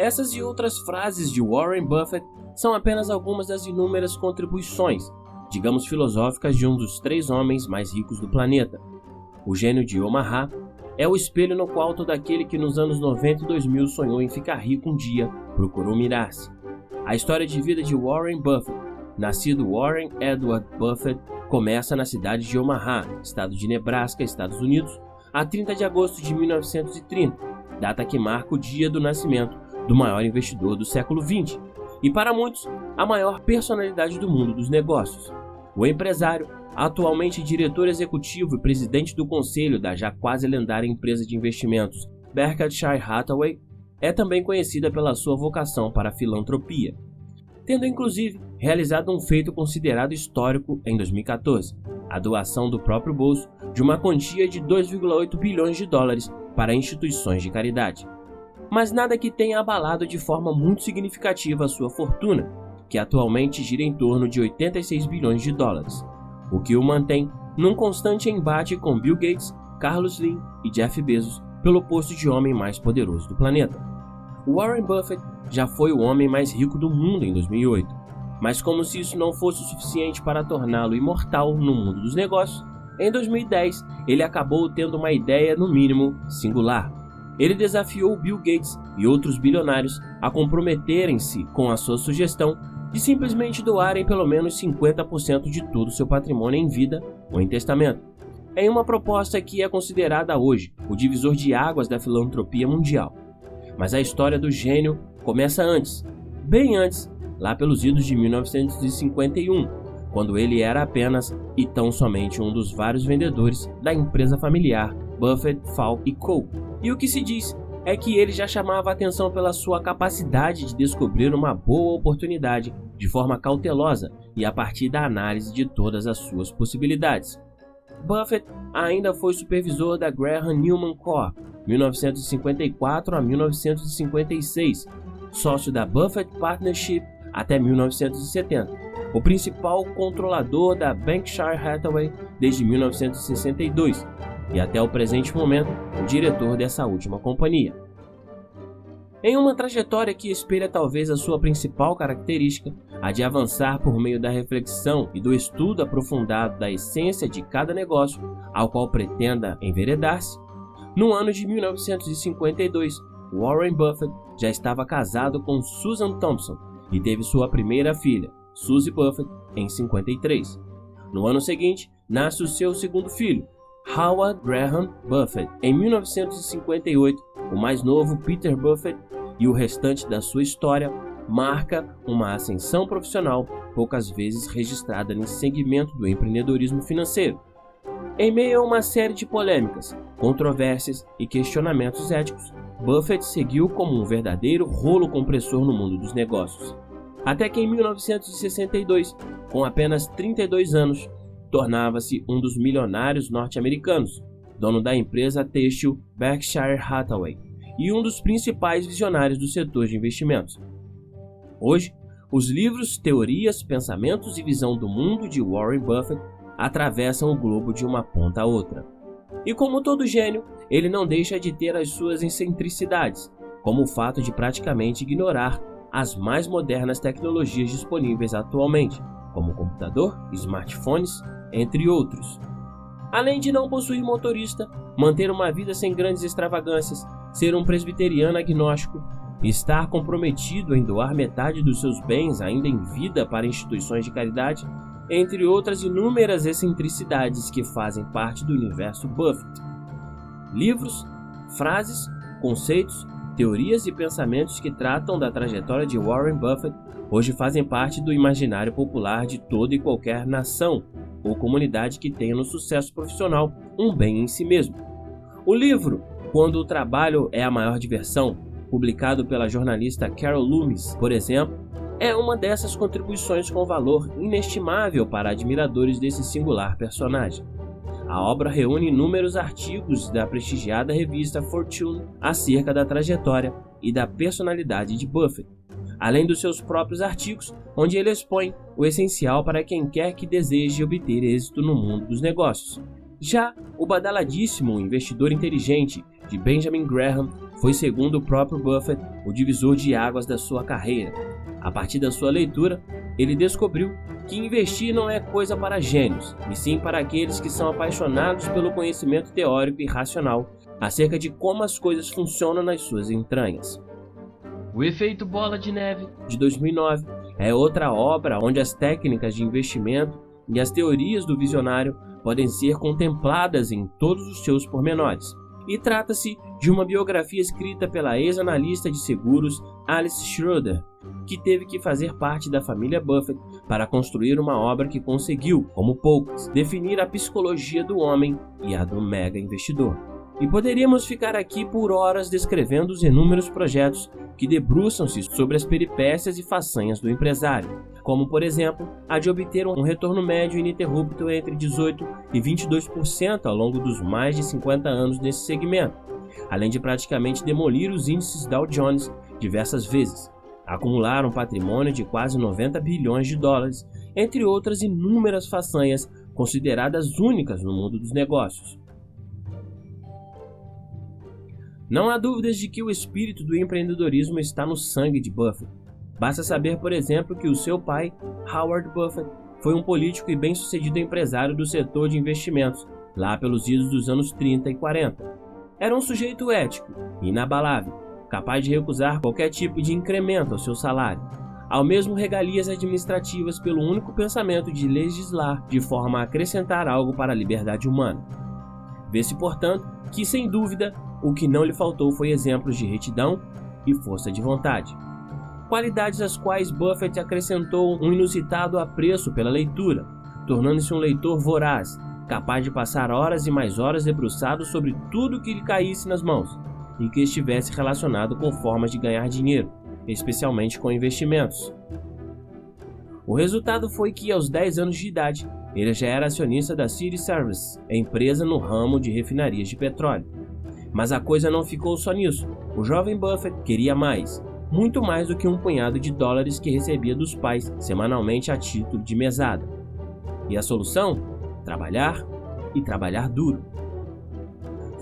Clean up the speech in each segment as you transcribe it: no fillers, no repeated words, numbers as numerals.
Essas e outras frases de Warren Buffett são apenas algumas das inúmeras contribuições, digamos filosóficas, de um dos 3 homens mais ricos do planeta. O gênio de Omaha é o espelho no qual todo aquele que nos anos 90 e 2000 sonhou em ficar rico um dia procurou mirar-se. A história de vida de Warren Buffett, nascido Warren Edward Buffett, começa na cidade de Omaha, estado de Nebraska, Estados Unidos, a 30 de agosto de 1930, data que marca o dia do nascimento do maior investidor do século XX e, para muitos, a maior personalidade do mundo dos negócios. O empresário, atualmente diretor executivo e presidente do conselho da já quase lendária empresa de investimentos Berkshire Hathaway, é também conhecida pela sua vocação para a filantropia, tendo inclusive realizado um feito considerado histórico em 2014, a doação do próprio bolso de uma quantia de 2,8 bilhões de dólares para instituições de caridade. Mas nada que tenha abalado de forma muito significativa a sua fortuna, que atualmente gira em torno de 86 bilhões de dólares, o que o mantém num constante embate com Bill Gates, Carlos Slim e Jeff Bezos pelo posto de homem mais poderoso do planeta. Warren Buffett já foi o homem mais rico do mundo em 2008, mas como se isso não fosse o suficiente para torná-lo imortal no mundo dos negócios, em 2010 ele acabou tendo uma ideia no mínimo singular. Ele desafiou Bill Gates e outros bilionários a comprometerem-se com a sua sugestão de simplesmente doarem pelo menos 50% de todo o seu patrimônio em vida ou em testamento, em uma proposta que é considerada hoje o divisor de águas da filantropia mundial. Mas a história do gênio começa antes, bem antes, lá pelos idos de 1951, quando ele era apenas e tão somente um dos vários vendedores da empresa familiar Buffett, Falk Co. E o que se diz é que ele já chamava a atenção pela sua capacidade de descobrir uma boa oportunidade de forma cautelosa e a partir da análise de todas as suas possibilidades. Buffett ainda foi supervisor da Graham Newman Corp. 1954 a 1956, sócio da Buffett Partnership até 1970, o principal controlador da Berkshire Hathaway desde 1962 e até o presente momento o diretor dessa última companhia. Em uma trajetória que espelha talvez a sua principal característica, a de avançar por meio da reflexão e do estudo aprofundado da essência de cada negócio ao qual pretenda enveredar-se, no ano de 1952, Warren Buffett já estava casado com Susan Thompson e teve sua primeira filha, Suzy Buffett, em 53. No ano seguinte, nasce o seu segundo filho, Howard Graham Buffett, em 1958, o mais novo Peter Buffett, e o restante da sua história marca uma ascensão profissional poucas vezes registrada nesse segmento do empreendedorismo financeiro. Em meio a uma série de polêmicas, controvérsias e questionamentos éticos, Buffett seguiu como um verdadeiro rolo compressor no mundo dos negócios. Até que em 1962, com apenas 32 anos, tornava-se um dos milionários norte-americanos, dono da empresa têxtil Berkshire Hathaway e um dos principais visionários do setor de investimentos. Hoje, os livros, teorias, pensamentos e visão do mundo de Warren Buffett atravessam o globo de uma ponta a outra. E como todo gênio, ele não deixa de ter as suas excentricidades, como o fato de praticamente ignorar as mais modernas tecnologias disponíveis atualmente, como computador, smartphones, entre outros. Além de não possuir motorista, manter uma vida sem grandes extravagâncias, ser um presbiteriano agnóstico, estar comprometido em doar metade dos seus bens ainda em vida para instituições de caridade, entre outras inúmeras excentricidades que fazem parte do universo Buffett. Livros, frases, conceitos, teorias e pensamentos que tratam da trajetória de Warren Buffett hoje fazem parte do imaginário popular de toda e qualquer nação ou comunidade que tenha no sucesso profissional um bem em si mesmo. O livro Quando o Trabalho é a Maior Diversão, publicado pela jornalista Carol Loomis, por exemplo, é uma dessas contribuições com valor inestimável para admiradores desse singular personagem. A obra reúne inúmeros artigos da prestigiada revista Fortune acerca da trajetória e da personalidade de Buffett, além dos seus próprios artigos, onde ele expõe o essencial para quem quer que deseje obter êxito no mundo dos negócios. Já o badaladíssimo Investidor Inteligente, de Benjamin Graham, foi, segundo o próprio Buffett, o divisor de águas da sua carreira. A partir da sua leitura, ele descobriu que investir não é coisa para gênios, e sim para aqueles que são apaixonados pelo conhecimento teórico e racional acerca de como as coisas funcionam nas suas entranhas. O Efeito Bola de Neve, de 2009, é outra obra onde as técnicas de investimento e as teorias do visionário podem ser contempladas em todos os seus pormenores. E trata-se de uma biografia escrita pela ex-analista de seguros Alice Schroeder, que teve que fazer parte da família Buffett para construir uma obra que conseguiu, como poucas, definir a psicologia do homem e a do mega investidor. E poderíamos ficar aqui por horas descrevendo os inúmeros projetos que debruçam-se sobre as peripécias e façanhas do empresário, como, por exemplo, a de obter um retorno médio ininterrupto entre 18% e 22% ao longo dos mais de 50 anos nesse segmento, além de praticamente demolir os índices Dow Jones diversas vezes, acumular um patrimônio de quase 90 bilhões de dólares, entre outras inúmeras façanhas consideradas únicas no mundo dos negócios. Não há dúvidas de que o espírito do empreendedorismo está no sangue de Buffett. Basta saber, por exemplo, que o seu pai, Howard Buffett, foi um político e bem-sucedido empresário do setor de investimentos, lá pelos idos dos anos 30 e 40. Era um sujeito ético, inabalável, capaz de recusar qualquer tipo de incremento ao seu salário, ao mesmo regalias administrativas pelo único pensamento de legislar de forma a acrescentar algo para a liberdade humana. Vê-se, portanto, que, sem dúvida, o que não lhe faltou foi exemplos de retidão e força de vontade. Qualidades às quais Buffett acrescentou um inusitado apreço pela leitura, tornando-se um leitor voraz, capaz de passar horas e mais horas debruçado sobre tudo que lhe caísse nas mãos e que estivesse relacionado com formas de ganhar dinheiro, especialmente com investimentos. O resultado foi que, aos 10 anos de idade, ele já era acionista da City Service, empresa no ramo de refinarias de petróleo. Mas a coisa não ficou só nisso. O jovem Buffett queria mais, muito mais do que um punhado de dólares que recebia dos pais semanalmente a título de mesada. E a solução? Trabalhar e trabalhar duro.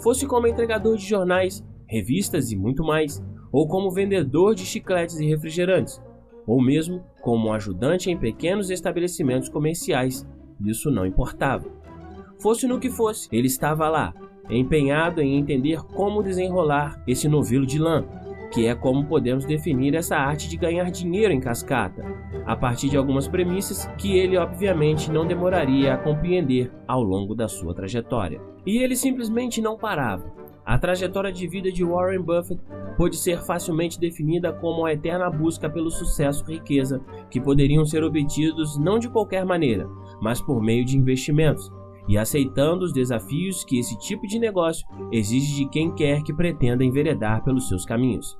Fosse como entregador de jornais, revistas e muito mais, ou como vendedor de chicletes e refrigerantes, ou mesmo como ajudante em pequenos estabelecimentos comerciais, isso não importava. Fosse no que fosse, ele estava lá, empenhado em entender como desenrolar esse novelo de lã, que é como podemos definir essa arte de ganhar dinheiro em cascata, a partir de algumas premissas que ele obviamente não demoraria a compreender ao longo da sua trajetória. E ele simplesmente não parava. A trajetória de vida de Warren Buffett pode ser facilmente definida como a eterna busca pelo sucesso e riqueza que poderiam ser obtidos não de qualquer maneira, mas por meio de investimentos, e aceitando os desafios que esse tipo de negócio exige de quem quer que pretenda enveredar pelos seus caminhos.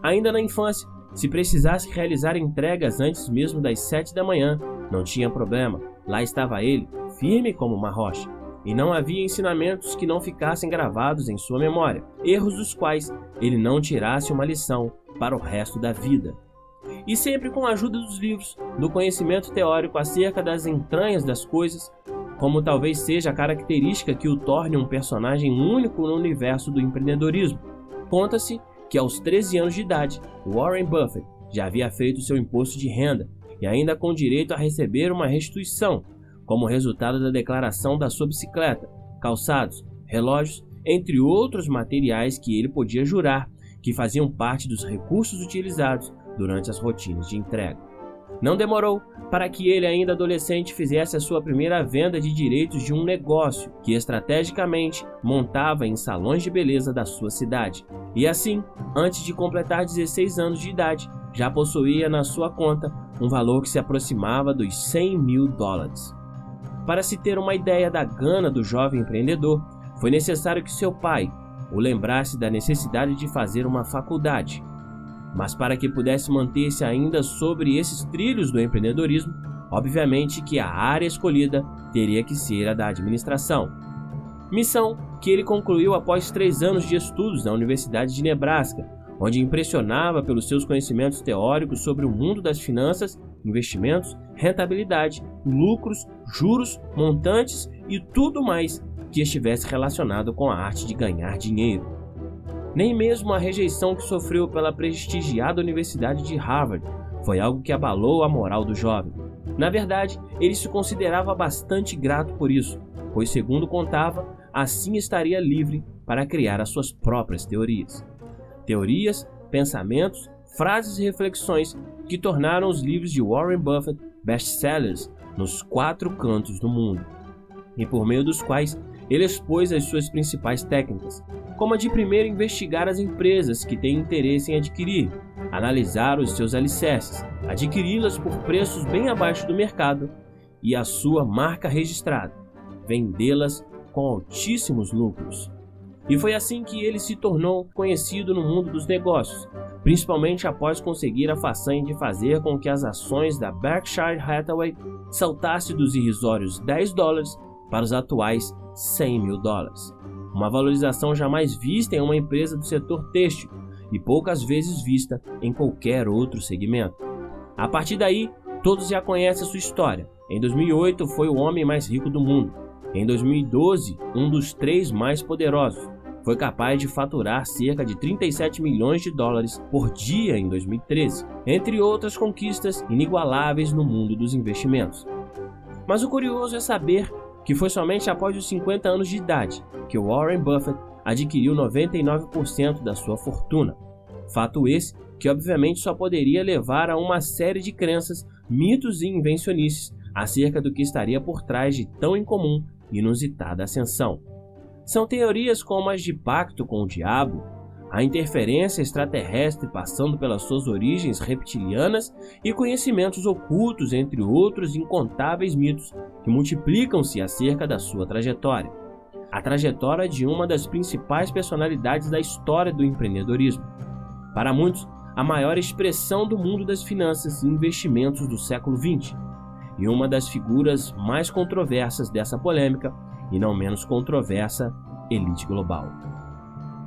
Ainda na infância, se precisasse realizar entregas antes mesmo das 7 da manhã, não tinha problema, lá estava ele, firme como uma rocha, e não havia ensinamentos que não ficassem gravados em sua memória, erros dos quais ele não tirasse uma lição para o resto da vida. E sempre com a ajuda dos livros, do conhecimento teórico acerca das entranhas das coisas, como talvez seja a característica que o torne um personagem único no universo do empreendedorismo. Conta-se que aos 13 anos de idade, Warren Buffett já havia feito seu imposto de renda e ainda com direito a receber uma restituição, como resultado da declaração da sua bicicleta, calçados, relógios, entre outros materiais que ele podia jurar que faziam parte dos recursos utilizados durante as rotinas de entrega. Não demorou para que ele, ainda adolescente, fizesse a sua primeira venda de direitos de um negócio que estrategicamente montava em salões de beleza da sua cidade. E assim, antes de completar 16 anos de idade, já possuía na sua conta um valor que se aproximava dos $100 mil. Para se ter uma ideia da gana do jovem empreendedor, foi necessário que seu pai o lembrasse da necessidade de fazer uma faculdade. Mas para que pudesse manter-se ainda sobre esses trilhos do empreendedorismo, obviamente que a área escolhida teria que ser a da administração. Missão que ele concluiu após 3 anos de estudos na Universidade de Nebraska, onde impressionava pelos seus conhecimentos teóricos sobre o mundo das finanças, investimentos, rentabilidade, lucros, juros, montantes e tudo mais que estivesse relacionado com a arte de ganhar dinheiro. Nem mesmo a rejeição que sofreu pela prestigiada Universidade de Harvard foi algo que abalou a moral do jovem. Na verdade, ele se considerava bastante grato por isso, pois, segundo contava, assim estaria livre para criar as suas próprias teorias. Teorias, pensamentos, frases e reflexões que tornaram os livros de Warren Buffett best-sellers nos 4 cantos do mundo, e por meio dos quais ele expôs as suas principais técnicas, como a de primeiro investigar as empresas que têm interesse em adquirir, analisar os seus alicerces, adquiri-las por preços bem abaixo do mercado e a sua marca registrada, vendê-las com altíssimos lucros. E foi assim que ele se tornou conhecido no mundo dos negócios, principalmente após conseguir a façanha de fazer com que as ações da Berkshire Hathaway saltassem dos irrisórios $10 para os atuais $100 mil, uma valorização jamais vista em uma empresa do setor têxtil e poucas vezes vista em qualquer outro segmento. A partir daí, todos já conhecem a sua história. Em 2008 foi o homem mais rico do mundo. Em 2012, um dos 3 mais poderosos. Foi capaz de faturar cerca de $37 milhões por dia em 2013, entre outras conquistas inigualáveis no mundo dos investimentos. Mas o curioso é saber que foi somente após os 50 anos de idade que Warren Buffett adquiriu 99% da sua fortuna. Fato esse que obviamente só poderia levar a uma série de crenças, mitos e invencionices acerca do que estaria por trás de tão incomum e inusitada ascensão. São teorias como as de pacto com o diabo, a interferência extraterrestre passando pelas suas origens reptilianas e conhecimentos ocultos, entre outros incontáveis mitos que multiplicam-se acerca da sua trajetória. A trajetória de uma das principais personalidades da história do empreendedorismo. Para muitos, a maior expressão do mundo das finanças e investimentos do século XX, e uma das figuras mais controversas dessa polêmica e não menos controversa elite global.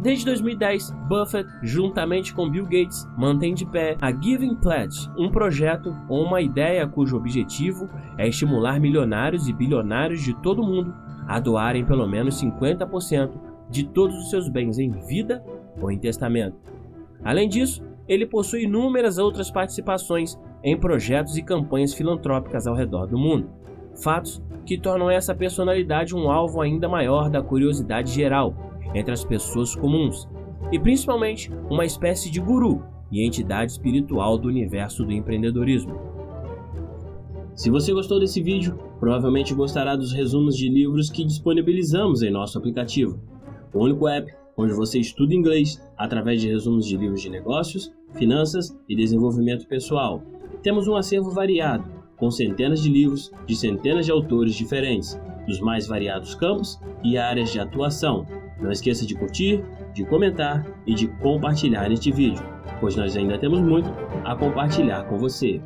Desde 2010, Buffett, juntamente com Bill Gates, mantém de pé a Giving Pledge, um projeto ou uma ideia cujo objetivo é estimular milionários e bilionários de todo o mundo a doarem pelo menos 50% de todos os seus bens em vida ou em testamento. Além disso, ele possui inúmeras outras participações em projetos e campanhas filantrópicas ao redor do mundo. Fatos que tornam essa personalidade um alvo ainda maior da curiosidade geral entre as pessoas comuns, e principalmente uma espécie de guru e entidade espiritual do universo do empreendedorismo. Se você gostou desse vídeo, provavelmente gostará dos resumos de livros que disponibilizamos em nosso aplicativo, o único app onde você estuda inglês através de resumos de livros de negócios, finanças e desenvolvimento pessoal. Temos um acervo variado, com centenas de livros de centenas de autores diferentes, dos mais variados campos e áreas de atuação. Não esqueça de curtir, de comentar e de compartilhar este vídeo, pois nós ainda temos muito a compartilhar com você.